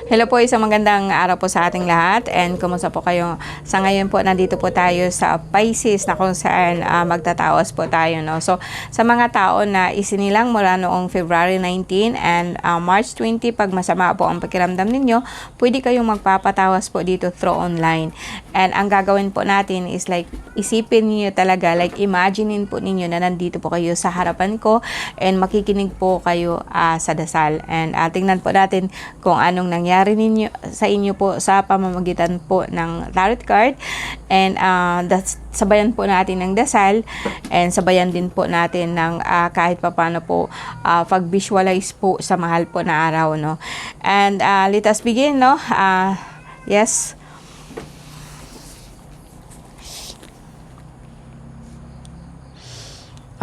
Hello po, isang magandang araw po sa ating lahat, and kumusta po kayo? Sa ngayon po, nandito po tayo sa Pisces na kung saan magtatawas po tayo, no? So, sa mga tao na isinilang mula noong February 19 and March 20, pag masama po ang pakiramdam ninyo, pwede kayong magpapatawas po dito through online. And ang gagawin po natin is like, isipin niyo talaga, like imaginein po ninyo na nandito po kayo sa harapan ko and makikinig po kayo sa dasal. And tingnan po natin kung anong nangyari sa inyo po sa pamamagitan po ng tarot card, and sabayan po natin ng dasal, and sabayan din po natin ng kahit papaano po pag-visualize po sa mahal po na araw, no? And let us begin, no? Yes.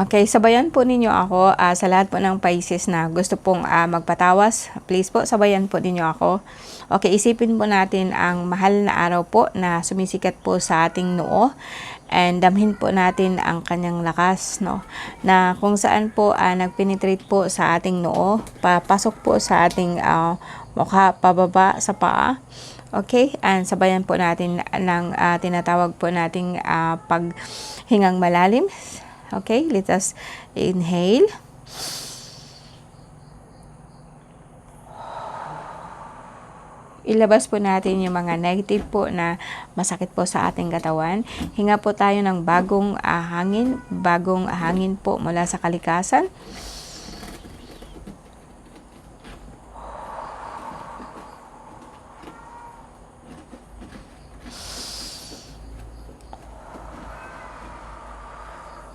Okay, sabayan po ninyo ako sa lahat po ng Pisces na gusto pong magpatawas. Please po, sabayan po ninyo ako. Okay, isipin po natin ang mahal na araw po na sumisikat po sa ating noo. And damhin po natin ang kanyang lakas, no? Na kung saan po nagpenetrate po sa ating noo, papasok po sa ating mukha, pababa sa paa. Okay, and sabayan po natin ng tinatawag po nating paghingang malalim. Okay, let us inhale. Ilabas po natin yung mga negative po na masakit po sa ating katawan. Hinga po tayo ng bagong hangin po mula sa kalikasan.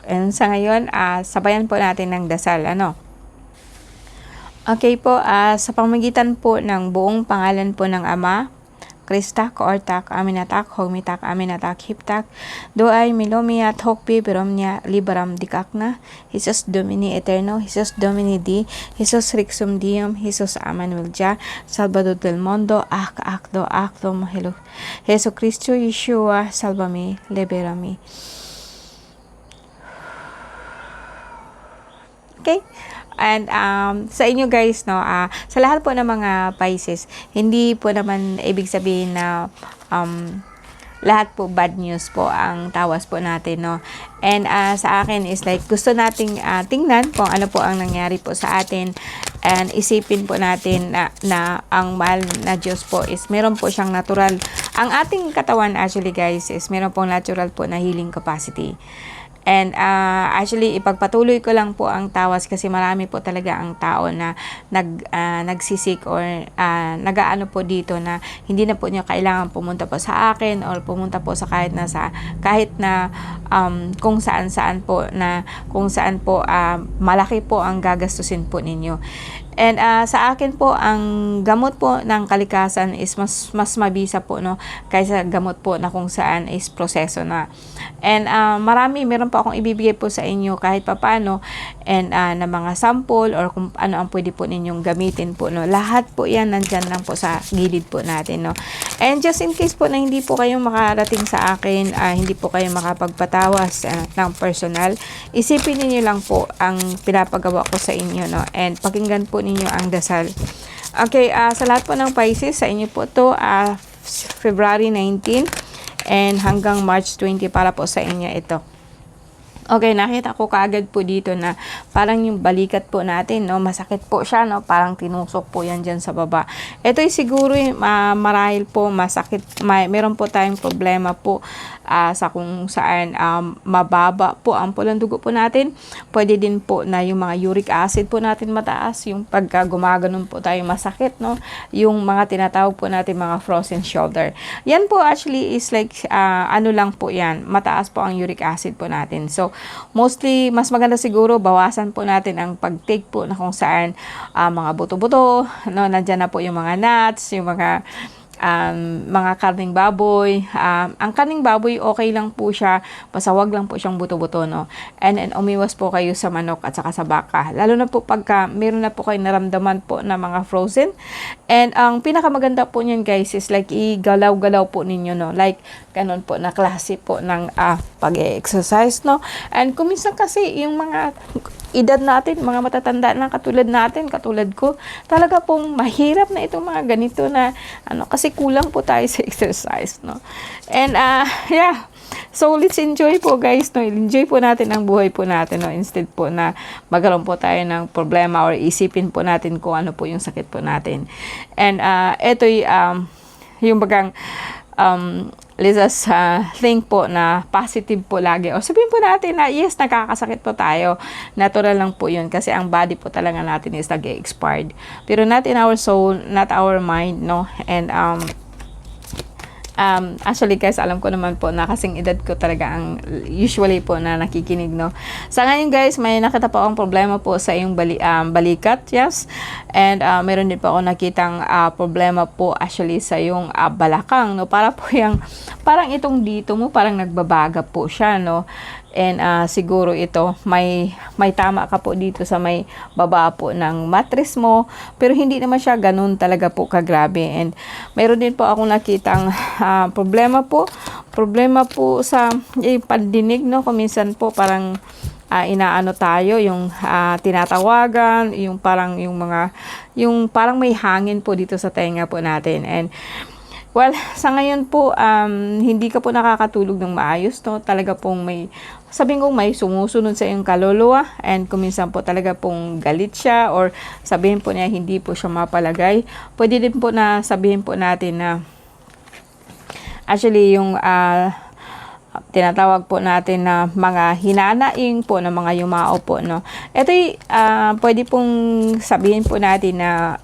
And sa ngayon, sabayan po natin ng dasal, ano? Okay po, sa pamamagitan po ng buong pangalan po ng Ama, Kristak, Ortak, Aminatak, Homitak, Aminatak, Hiptak, Doay, Milomiat, Hokpi, Biromnia, Liberam, Dikakna, Jesus Domini Eterno, Jesus Domini Di, Jesus Rixum Dium, Jesus Amanuel Dia, Salvador del Mundo, Akdo, Mahelo, Jesu Cristo, Yeshua, Salvami, Liberami. Okay? And sa inyo guys, no, sa lahat po ng mga Pisces, hindi po naman ibig sabihin na lahat po bad news po ang tawas po natin, no. And sa akin is like gusto nating tingnan kung ano po ang nangyari po sa atin, and isipin po natin na ang mahal na Diyos po is meron po siyang natural. Ang ating katawan actually guys is meron pong natural po na healing capacity. And actually, ipagpatuloy ko lang po ang tawas kasi marami po talaga ang tao na nagsisik or nagaano po dito na hindi na po niya kailangan pumunta po sa akin or pumunta po sa kahit na kung saan po malaki po ang gagastusin po ninyo. And sa akin po, ang gamot po ng kalikasan is mas mabisa po, no, kaysa gamot po na kung saan is proseso na. And meron po akong ibibigay po sa inyo kahit papaano, and na mga sample or kung ano ang pwede po ninyong gamitin po, no. Lahat po yan nandyan lang po sa gilid po natin, no. And just in case po na hindi po kayo makarating sa akin, hindi po kayo makapagpatawas ng personal, isipin niyo lang po ang pinapagawa ko sa inyo, no. And pakinggan po ninyo ang dasal. Okay, sa lahat po ng Pisces, sa inyo po to February 19 and hanggang March 20 para po sa inyo ito. Okay, nakita ko kaagad po dito na parang yung balikat po natin, no, masakit po siya, no, parang tinusok po yan dyan sa baba. Ito ay siguro marahil po masakit, meron po tayong problema po sa kung saan mababa po ang pulang dugo po natin. Pwede din po na yung mga uric acid po natin mataas, yung pagka gumaganon po tayo masakit, no, yung mga tinatawag po natin mga frozen shoulder. Yan po actually is like ano lang po yan, mataas po ang uric acid po natin. So mostly, mas maganda siguro bawasan po natin ang pag-take po na kung saan mga buto-buto, no, nandyan na po yung mga nuts, yung mga karning baboy. Ang karning baboy okay lang po siya, basta wag lang po siyang buto-buto, no. And umiwas po kayo sa manok at saka sa baka, lalo na po pagka meron na po kayo naramdaman po na mga frozen. And ang pinakamaganda po niyan guys is like igalaw-galaw po ninyo, no, like ganun po na klase po ng pag-exercise, no. And kuminsan kasi yung mga edad natin, mga matatanda na katulad natin, katulad ko, talaga pong mahirap na itong mga ganito na kasi kulang po tayo sa exercise, no. And yeah, so let's enjoy po guys, no. Enjoy po natin ang buhay po natin, no, instead po na magkaroon po tayo ng problema or isipin po natin kung ano po yung sakit po natin. And ito yung bagang let's just think po na positive po lagi. O sabihin po natin na yes, nakakasakit po tayo. Natural lang po yun kasi ang body po talaga natin is nag-expired. Pero not in our soul, not our mind, no? And actually guys, alam ko naman po na kasing edad ko talaga ang usually po na nakikinig, no. Sa ngayon guys, may nakita po akong problema po sa iyong balikat, yes. And meron din po ako nakitang problema po actually sa iyong balakang, no. Parang itong dito mo parang nagbabaga po siya, no. And siguro ito, may tama ka po dito sa may baba po ng mattress mo. Pero hindi naman siya ganun talaga po kagrabe. And mayroon din po akong nakitang problema po sa pandinig, no. Kuminsan po parang inaano tayo, yung tinatawagan, yung parang may hangin po dito sa tenga po natin. And well, sa ngayon po, hindi ka po nakakatulog ng maayos, no? Talaga pong sabihin kong may sumusunod sa iyong kaluluwa, and kuminsan po talaga pong galit siya, or sabihin po niya hindi po siya mapalagay. Pwede din po na sabihin po natin na actually yung tinatawag po natin na mga hinanaing po ng mga yumao po, no? Ito'y pwede pong sabihin po natin na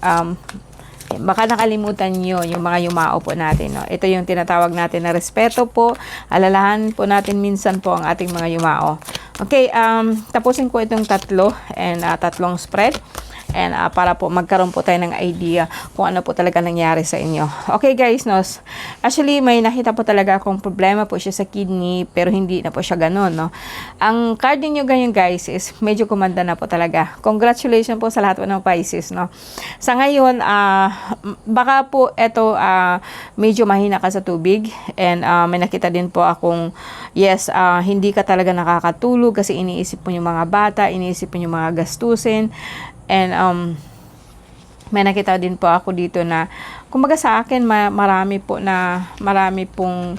baka nakalimutan nyo yung mga yumao po natin, no? Ito yung tinatawag natin na respeto po. Alalahan po natin minsan po ang ating mga yumao. Okay, tapusin ko itong tatlo and tatlong spread. And para po magkaroon po tayo ng idea kung ano po talaga nangyari sa inyo. Okay guys, no? Actually, may nakita po talaga akong problema po siya sa kidney, pero hindi na po siya ganun, no? Ang card niyo ganyan guys is medyo kumanda na po talaga. Congratulations po sa lahat po ng Pisces, no? Sa ngayon, baka po ito medyo mahina ka sa tubig, and may nakita din po akong yes, hindi ka talaga nakakatulog kasi iniisip mo yung mga bata, iniisip mo yung mga gastusin. And may nakita din po ako dito na kumbaga sa akin marami pong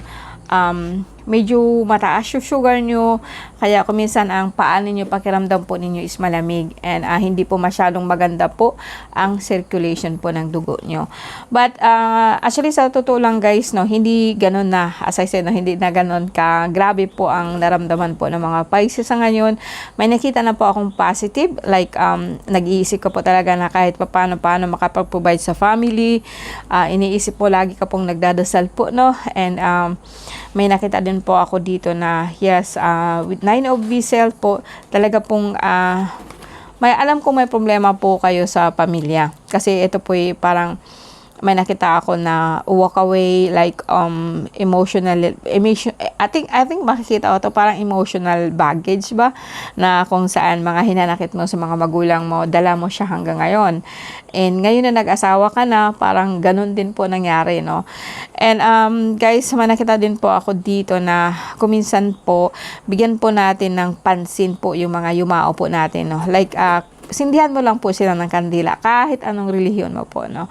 medyo mataas yung sugar nyo, kaya kuminsan ang paa ninyo, pakiramdam po ninyo is malamig, and hindi po masyadong maganda po ang circulation po ng dugo nyo. But actually sa totoo lang guys, no, hindi ganun na, as I said, no, hindi na ganun ka grabe po ang naramdaman po ng mga Pisces sa ngayon. May nakita na po akong positive, like nag-iisip ko po talaga na kahit paano makapag-provide sa family, iniisip po lagi ka pong nagdadasal po, no. And may nakita din po ako dito na yes, with 9 of Vessels po, talaga pong alam ko may problema po kayo sa pamilya. Kasi ito po parang may nakita ako na walk away, like emotional, I think makikita ko to parang emotional baggage ba, na kung saan mga hinanakit mo sa mga magulang mo, dala mo siya hanggang ngayon. And ngayon na nag-asawa ka na, parang ganun din po nangyari, no. And guys, may nakita din po ako dito na kuminsan po bigyan po natin ng pansin po yung mga yumao po natin, no. Like sindihan mo lang po sila ng kandila kahit anong relihiyon mo po, no.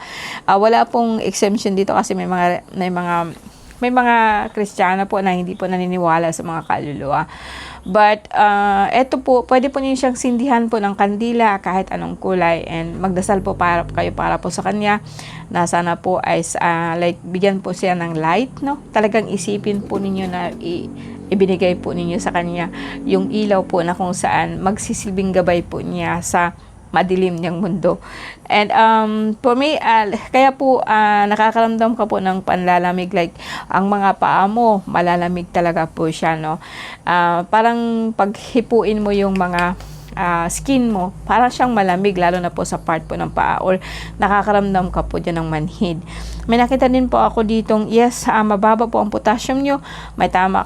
Wala pong exemption dito kasi may mga Kristiyano po na hindi po naniniwala sa mga kaluluwa. But eto po, pwede po niyo siyang sindihan po ng kandila kahit anong kulay, and magdasal po para po sa kanya na sana po ay like bigyan po siya ng light, no. Talagang isipin po ninyo na ibinigay po ninyo sa kanya yung ilaw po na kung saan magsisilbing gabay po niya sa madilim niyang mundo. And for me, kaya po nakakaramdam ka po ng panlalamig, like ang mga paa mo malalamig talaga po siya, no. Parang paghipuin mo yung mga skin mo, parang siyang malamig, lalo na po sa part po ng paa, or nakakaramdam ka po dyan ng manhid. May nakita din po ako ditong yes, mababa po ang potassium nyo, may tama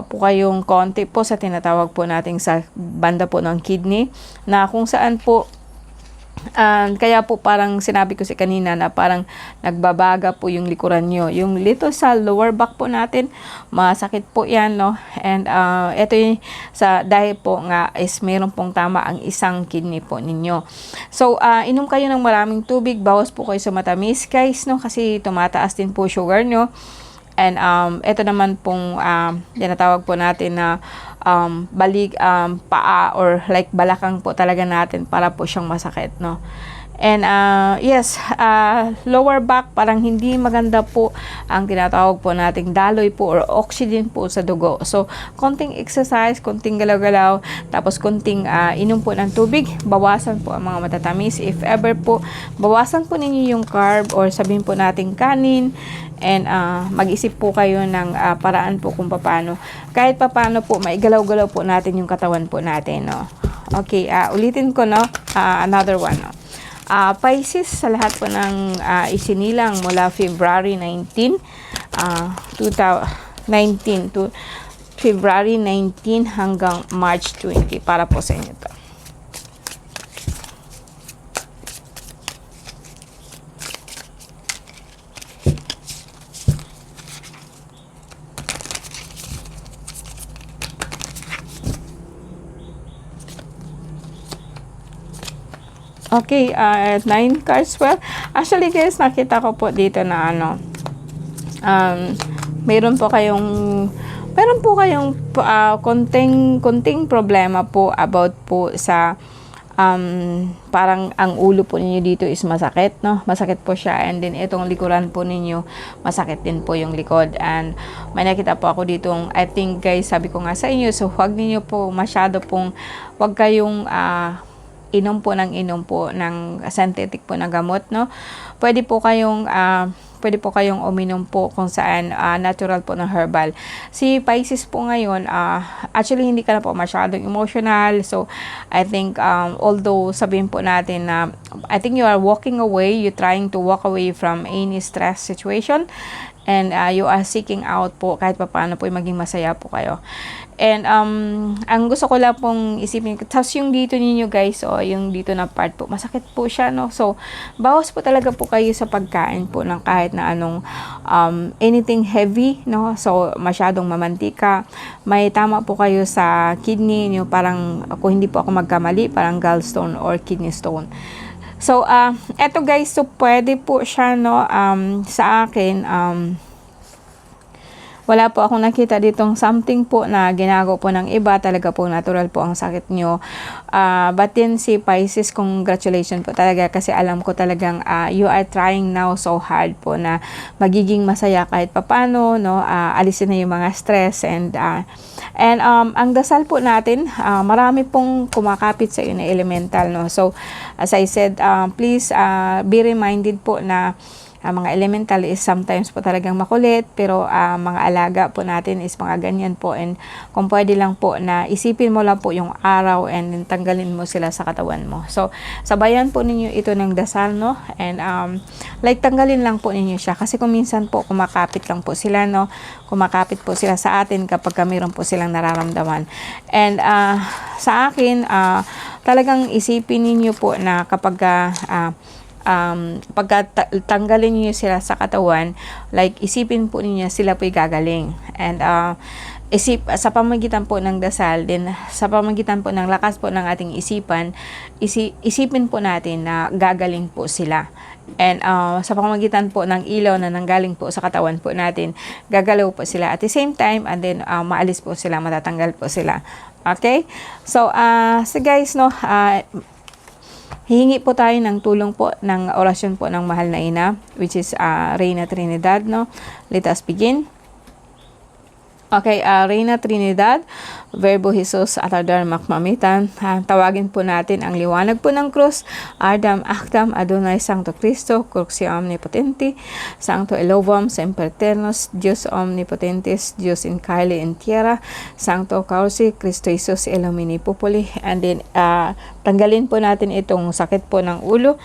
po kayong konti po sa tinatawag po nating sa banda po ng kidney, na kung saan po Kaya po parang sinabi ko si kanina na parang nagbabaga po yung likuran nyo. Yung dito sa lower back po natin, masakit po yan, no? And ito yung dahil po nga is meron pong tama ang isang kidney po ninyo. So, inom kayo ng maraming tubig, bawas po kayo sa matamis, guys, no? Kasi tumataas din po sugar nyo. And ito naman pong tinatawag po natin na paa or like balakang po talaga natin para po siyang masakit, no? And yes, lower back parang hindi maganda po ang tinatawag po nating daloy po or oxygen po sa dugo. So, konting exercise, konting galaw-galaw, tapos konting inom po ng tubig, bawasan po ang mga matatamis. If ever po, bawasan po ninyo yung carb or sabihin po nating kanin, and mag-isip po kayo ng paraan po kung paano. Kahit paano po, maigalaw-galaw po natin yung katawan po natin, no? Okay, ulitin ko, no? Another one, no? Pisces, sa lahat po ng isinilang mula February 19 to February 19 hanggang March 20 para po sa inyo to. Okay, 9 cards. Well, actually guys, nakita ko po dito na meron po kayong konting problema po about po sa parang ang ulo po ninyo dito is masakit, no? Masakit po siya, and then itong likuran po ninyo, masakit din po yung likod. And may nakita po ako ditong, I think guys, sabi ko nga sa inyo, so huwag ninyo po masyado pong, huwag kayong inom po ng synthetic po na gamot, no? Pwede po kayong uminom po kung saan natural po ng herbal. Si Pisces po ngayon, actually hindi ka na po masyadong emotional. So, I think, although sabihin po natin na, I think you are walking away, you're trying to walk away from any stress situation, and you are seeking out po kahit paano po maging masaya po kayo. And ang gusto ko lang pong isipin, tapos yung dito ninyo guys, yung dito na part po, masakit po siya, no? So, bawas po talaga po kayo sa pagkain po ng kahit na anong anything heavy, no? So, masyadong mamantika. May tama po kayo sa kidney nyo, parang, kung hindi po ako magkamali, parang gallstone or kidney stone. So, eto guys, so pwede po siya, no? Sa akin, wala po akong nakita ditong something po na ginagawa po ng iba. Talaga po natural po ang sakit nyo. But then si Pisces, congratulations po talaga, kasi alam ko talagang you are trying now so hard po na magiging masaya kahit papano, no? Alisin na yung mga stress, and ang dasal po natin, marami pong kumakapit sa iyo na elemental, no? So as I said, please be reminded po na mga elemental is sometimes po talagang makulit, pero mga alaga po natin is mga ganyan po. And kung pwede lang po na isipin mo lang po yung araw, and then tanggalin mo sila sa katawan mo. So, sabayan po ninyo ito ng dasal, no? And like tanggalin lang po ninyo siya, kasi kung minsan po kumakapit lang po sila, no? Kumakapit po sila sa atin kapag mayroon po silang nararamdaman. And sa akin, talagang isipin ninyo po na kapag pagkatanggalin niyo sila sa katawan, like isipin po niyo sila po'y gagaling. And sa pamagitan po ng dasal, din sa pamagitan po ng lakas po ng ating isipan, isipin po natin na gagaling po sila. And sa pamagitan po ng ilaw na nanggaling po sa katawan po natin, gagalaw po sila at the same time, and then maalis po sila, matatanggal po sila. Okay? So, guys, no, hihingi po tayo ng tulong po ng orasyon po ng mahal na ina, which is Reyna Trinidad, no? Let us begin. Okay, Reyna Trinidad, Verbo Jesus Atadar Makmamitan. Tawagin po natin ang liwanag po ng krus. Ardam Actam Adonai Sancto Cristo, Cruxia Omnipotenti, Sancto Elovam Semper Eternus, Dios Omnipotentis, Dios in Caeli in Tierra, Sancto Causi, Cristo Jesus Illumini Populi. And then, tanggalin po natin itong sakit po ng ulo.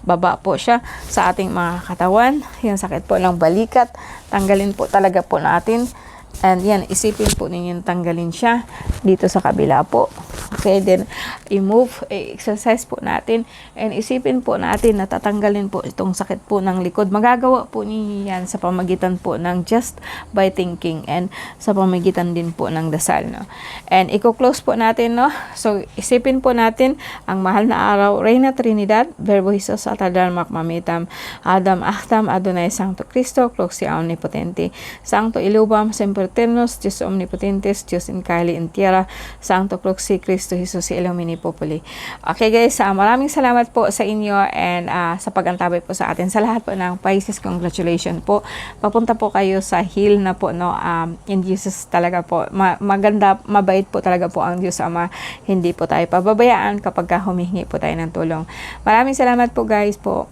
Baba po siya sa ating mga katawan. Yung sakit po ng balikat, tanggalin po talaga po natin. And yan, isipin po ninyo tanggalin siya dito sa kabila po. Okay, then i-move, i-exercise po natin, and isipin po natin na tatanggalin po itong sakit po ng likod. Magagawa po ninyo yan sa pamagitan po ng just by thinking and sa pamagitan din po ng dasal, no? And i-close po natin, no? So, isipin po natin ang mahal na araw, Reina Trinidad, Verbo Jesus at Adalmak Mamitam, Adam Achtam, Adonai Sancto Cristo, Proxia Omnipotente, Sancto Ilubam, Semperternos, Dios Omnipotentes, Dios in Caeli in Tierra, Sancto Proxi Cristo Jesus, Illumini Populi. Okay guys, maraming salamat po sa inyo and sa pagantabay po sa atin. Sa lahat po ng Pisces, congratulations po. Papunta po kayo sa hill na po, no, in Jesus talaga po. Maganda, mabait po talaga po ang Diyos Ama. Hindi po tayo pababayaan kapag humihingi po tayo ng tulong. Maraming salamat po guys po.